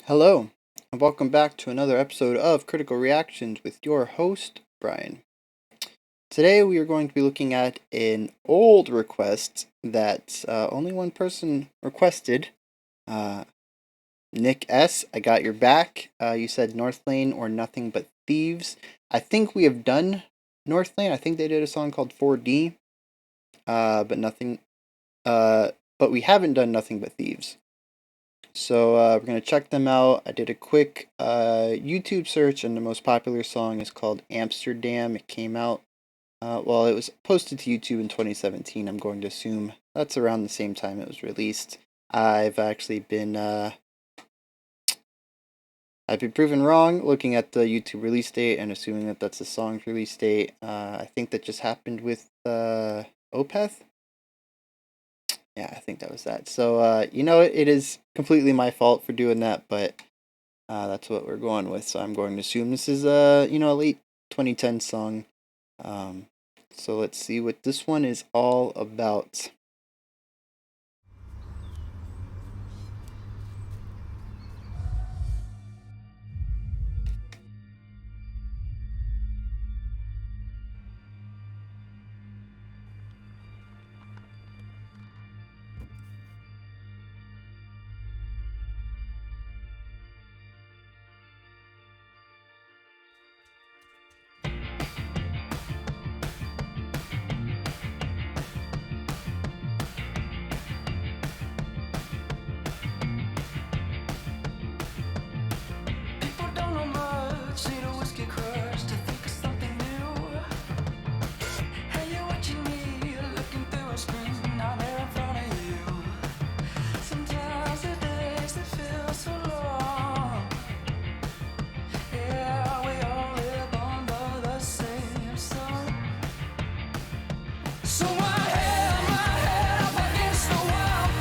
Hello, and welcome back to another episode of Critical Reactions with your host, Bryan. Today we are going to be looking at an old request that only one person requested. Uh, Nick S., I got your back. You said North Lane or Nothing But Thieves. I think we have done North Lane. I think they did a song called 4D, but nothing. But we haven't done Nothing But Thieves. So we're going to check them out. I did a quick YouTube search, and the most popular song is called Amsterdam. It came out, it was posted to YouTube in 2017. I'm going to assume that's around the same time it was released. I've actually been proven wrong looking at the YouTube release date and assuming that that's the song's release date. I think that just happened with Opeth. Yeah, I think that was that. So, it is completely my fault for doing that, but that's what we're going with. So I'm going to assume this is a late 2010 song. So let's see what this one is all about.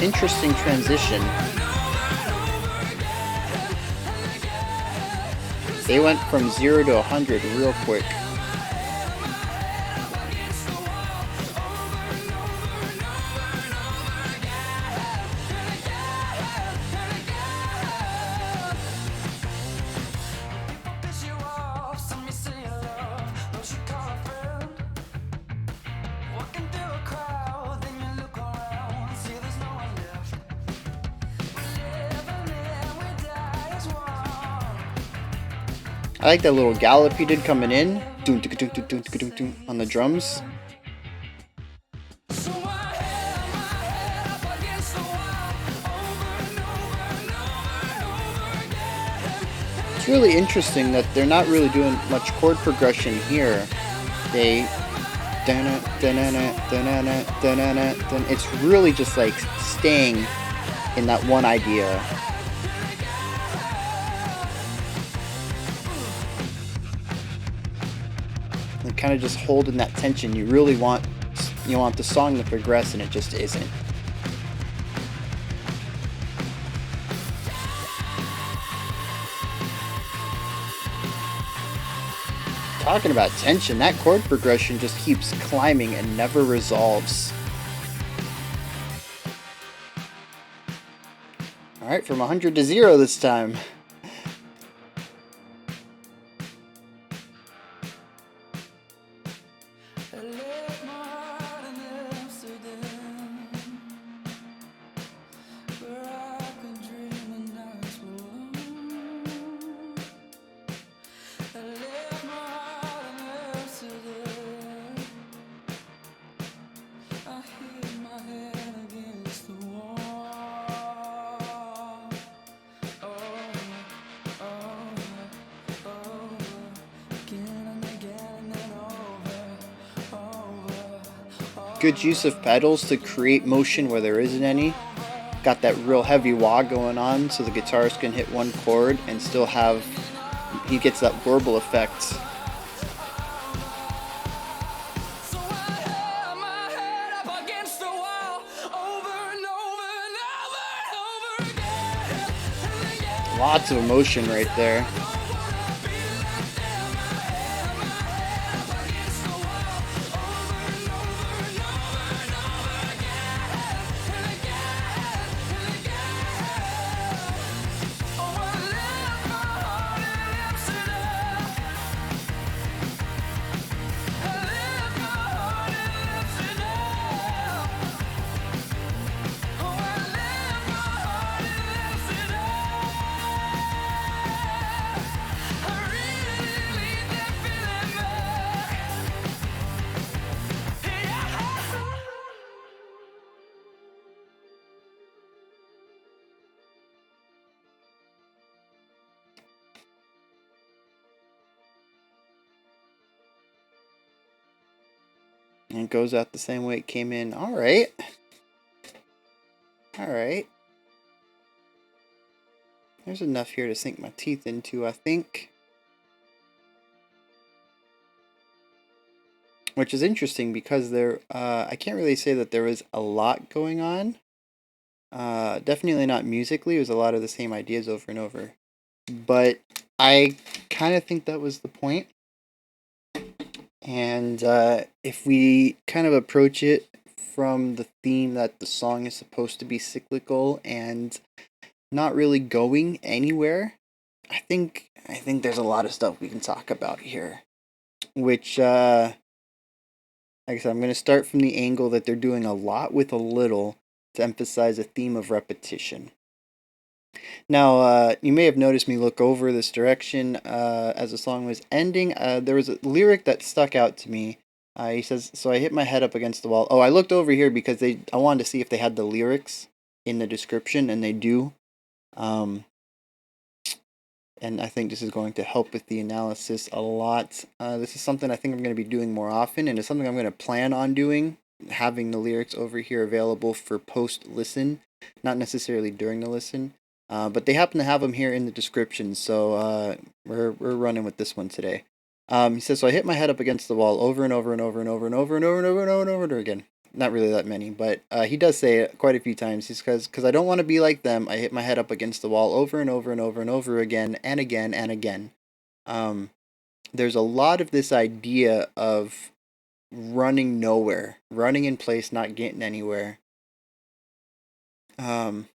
Interesting transition. They went from 0 to 100 real quick. I like that little gallop he did coming in on the drums. It's really interesting that they're not really doing much chord progression here. It's really just like staying in that one idea. And kind of just holding that tension. You want the song to progress, and it just isn't. Talking about tension, that chord progression just keeps climbing and never resolves. Alright, from 100 to 0 this time. Good use of pedals to create motion where there isn't any. Got that real heavy wah going on so the guitarist can hit one chord and still have, he gets that warble effect. Lots of emotion right there. And it goes out the same way it came in. Alright. Alright. There's enough here to sink my teeth into, I think. Which is interesting because I can't really say that there was a lot going on. Definitely not musically. It was a lot of the same ideas over and over. But I kind of think that was the point. And if we kind of approach it from the theme that the song is supposed to be cyclical and not really going anywhere, I think there's a lot of stuff we can talk about here. Which, like I said, I'm going to start from the angle that they're doing a lot with a little to emphasize a theme of repetition. Now, you may have noticed me look over this direction as the song was ending. There was a lyric that stuck out to me. He says, "So I hit my head up against the wall." Oh, I looked over here because I wanted to see if they had the lyrics in the description, and they do. Um, and I think this is going to help with the analysis a lot. This is something I think I'm going to be doing more often, and it's something I'm going to plan on doing, having the lyrics over here available for post listen, not necessarily during the listen. But they happen to have them here in the description, so we're running with this one today. He says, "So I hit my head up against the wall over and over and over and over and over and over and over and over and over again." Not really that many, but he does say it quite a few times. He's because I don't want to be like them. I hit my head up against the wall over and over and over and over again and again and again. Um, there's a lot of this idea of running nowhere, running in place, not getting anywhere. Um,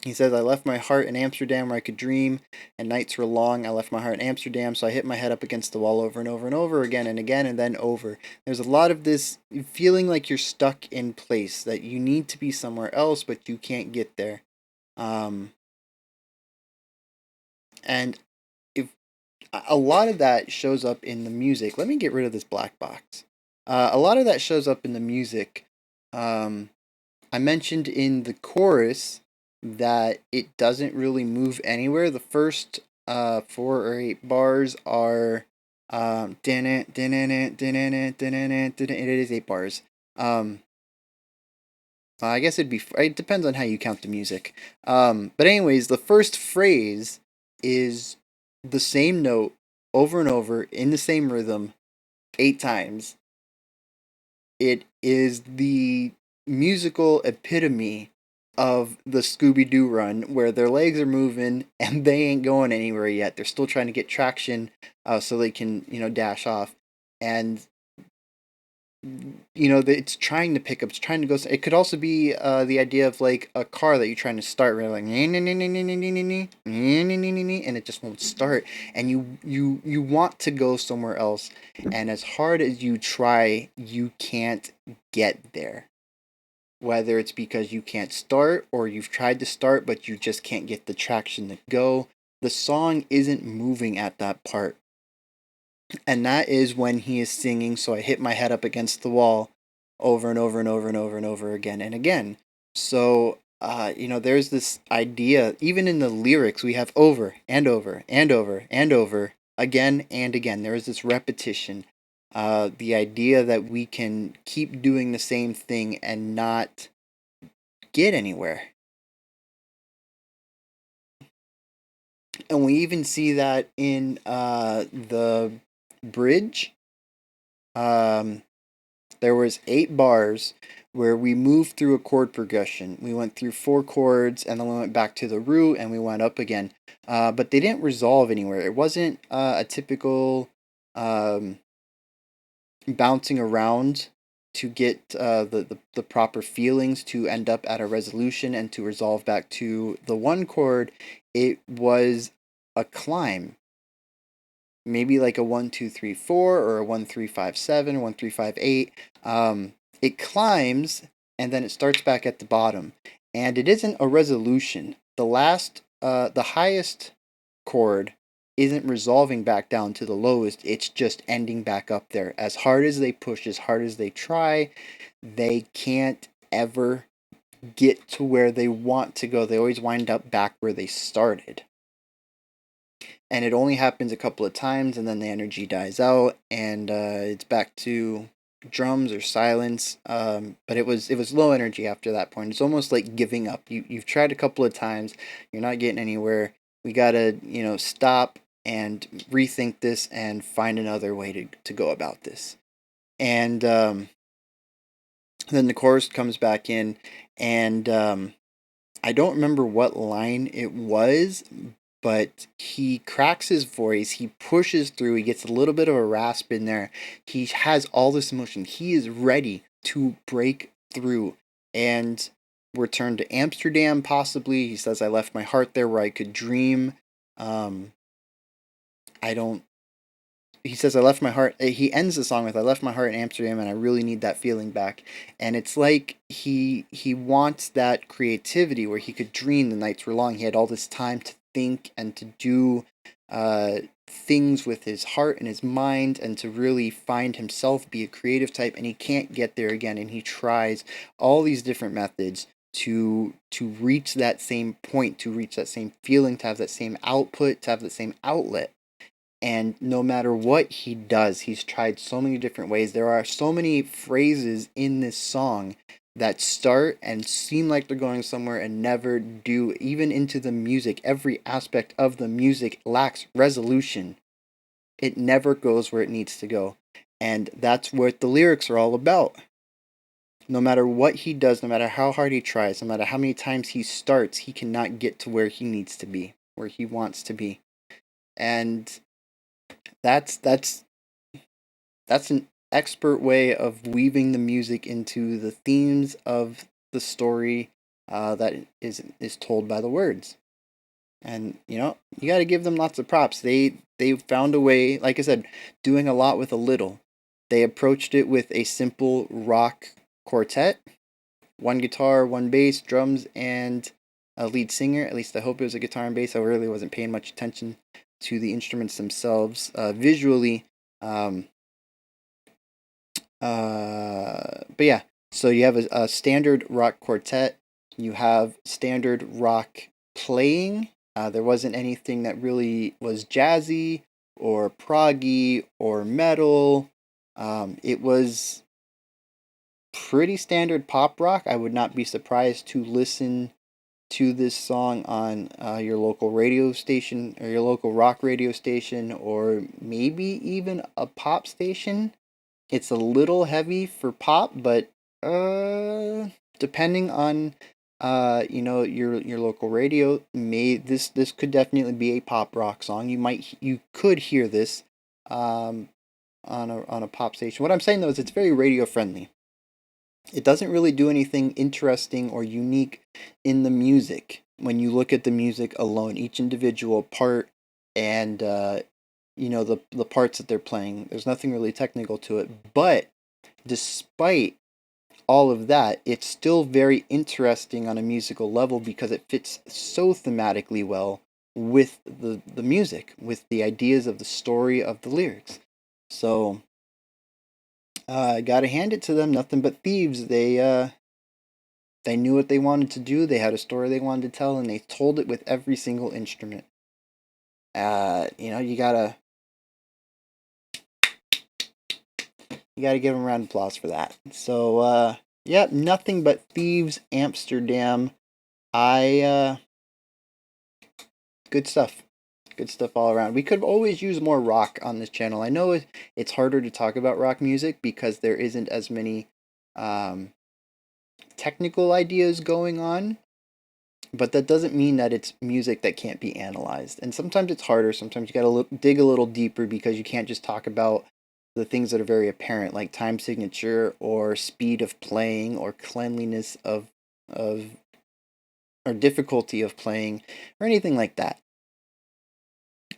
He says, "I left my heart in Amsterdam where I could dream, and nights were long. I left my heart in Amsterdam, so I hit my head up against the wall over and over and over again and again and then over." There's a lot of this feeling like you're stuck in place, that you need to be somewhere else, but you can't get there. Um, and if a lot of that shows up in the music. Let me get rid of this black box. A lot of that shows up in the music. Um, I mentioned in the chorus that it doesn't really move anywhere. The first 4 or 8 bars are it is 8 bars. I guess it depends on how you count the music. But anyways, the first phrase is the same note over and over in the same rhythm 8 times. It is the musical epitome of the Scooby Doo run, where their legs are moving and they ain't going anywhere yet. They're still trying to get traction, so they can, dash off. And it's trying to pick up, it's trying to go. It could also be the idea of like a car that you're trying to start, where like and it just won't start, and you want to go somewhere else, and as hard as you try, you can't get there. Whether it's because you can't start, or you've tried to start but you just can't get the traction to go, the song isn't moving at that part. And that is when he is singing, "So I hit my head up against the wall over and over and over and over and over again and again." So, there's this idea, even in the lyrics, we have over and over and over and over again and again. There is this repetition. The idea that we can keep doing the same thing and not get anywhere. And we even see that in the bridge. Um, There was 8 bars where we moved through a chord progression. We went through 4 chords, and then we went back to the root, and we went up again. But they didn't resolve anywhere. It wasn't a typical um, bouncing around to get the proper feelings to end up at a resolution and to resolve back to the one chord. It was a climb, maybe like a 1 2 3 4 or a 1 3 5 7, 1 3 5 8. It climbs and then it starts back at the bottom, and it isn't a resolution. The highest chord isn't resolving back down to the lowest. It's just ending back up there. As hard as they push, as hard as they try, they can't ever get to where they want to go. They always wind up back where they started. and it only happens a couple of times, and then the energy dies out, and it's back to drums or silence. But it was low energy after that point. It's almost like giving up. You've tried a couple of times, you're not getting anywhere. We gotta stop and rethink this and find another way to go about this. And then the chorus comes back in, and I don't remember what line it was, but he cracks his voice, he pushes through, he gets a little bit of a rasp in there. He has all this emotion. He is ready to break through and return to Amsterdam, possibly. He says, I left my heart there where I could dream. I don't he says I left my heart he ends the song with I left my heart in Amsterdam and I really need that feeling back. And it's like he wants that creativity where he could dream. The nights were long, he had all this time to think and to do things with his heart and his mind and to really find himself, be a creative type, and he can't get there again, and he tries all these different methods to reach that same point, to reach that same feeling, to have that same output, to have the same outlet. And no matter what he does, he's tried so many different ways. There are so many phrases in this song that start and seem like they're going somewhere and never do. Even into the music, every aspect of the music lacks resolution. It never goes where it needs to go. And that's what the lyrics are all about. No matter what he does, no matter how hard he tries, no matter how many times he starts, he cannot get to where he needs to be, where he wants to be. And that's that's that's an expert way of weaving the music into the themes of the story that is told by the words. And you got to give them lots of props. They found a way, like I said, doing a lot with a little. They approached it with a simple rock quartet, one guitar, one bass, drums, and a lead singer. At least I hope it was a guitar and bass. I really wasn't paying much attention to the instruments themselves. Visually, but yeah, so you have a standard rock quartet. You have standard rock playing. There wasn't anything that really was jazzy or proggy or metal. It was pretty standard pop rock. I would not be surprised to listen to this song on your local radio station or your local rock radio station or maybe even a pop station. It's a little heavy for pop, but depending on your local radio, this could definitely be a pop rock song. You could hear this on a pop station. What I'm saying though is it's very radio friendly. It doesn't really do anything interesting or unique in the music when you look at the music alone, each individual part and the parts that they're playing. There's nothing really technical to it, but despite all of that, it's still very interesting on a musical level because it fits so thematically well with the music, with the ideas of the story of the lyrics. So I gotta hand it to them. Nothing But Thieves. They knew what they wanted to do. They had a story they wanted to tell, and they told it with every single instrument. You gotta give them a round of applause for that. So, yeah, Nothing But Thieves, Amsterdam. Good stuff. Good stuff all around. We could always use more rock on this channel. I know it's harder to talk about rock music because there isn't as many um, technical ideas going on, but that doesn't mean that it's music that can't be analyzed. And sometimes it's harder. Sometimes you got to dig a little deeper because you can't just talk about the things that are very apparent, like time signature or speed of playing or cleanliness of or difficulty of playing or anything like that.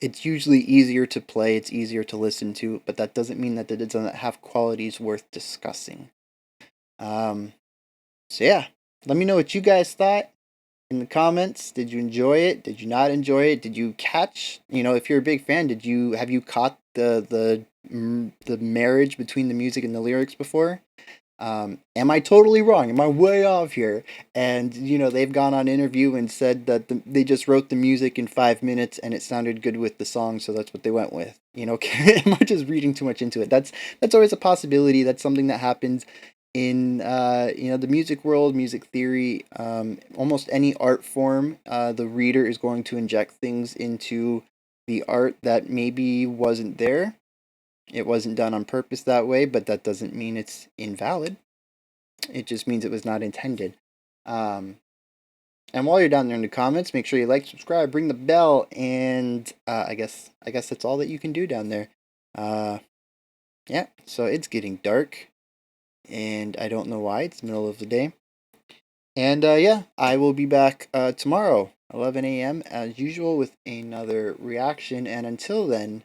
It's usually easier to play, it's easier to listen to, but that doesn't mean that it doesn't have qualities worth discussing. Um, so yeah, let me know what you guys thought in the comments. Did you enjoy it? Did you not enjoy it? Did you catch? If you're a big fan, have you caught the marriage between the music and the lyrics before? Am I totally wrong? Am I way off here? And they've gone on interview and said that they just wrote the music in 5 minutes and it sounded good with the song, so that's what they went with. Am I just reading too much into it? That's always a possibility. That's something that happens in the music world, music theory, almost any art form. The reader is going to inject things into the art that maybe wasn't there. It wasn't done on purpose that way, but that doesn't mean it's invalid. It just means it was not intended. Um, and while you're down there in the comments, make sure you like, subscribe, ring the bell, and I guess that's all that you can do down there. Yeah. So it's getting dark, and I don't know why. It's the middle of the day. And yeah, I will be back tomorrow, 11 a.m. as usual, with another reaction. And until then,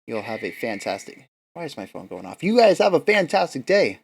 you'll have a fantastic. Why is my phone going off? You guys have a fantastic day.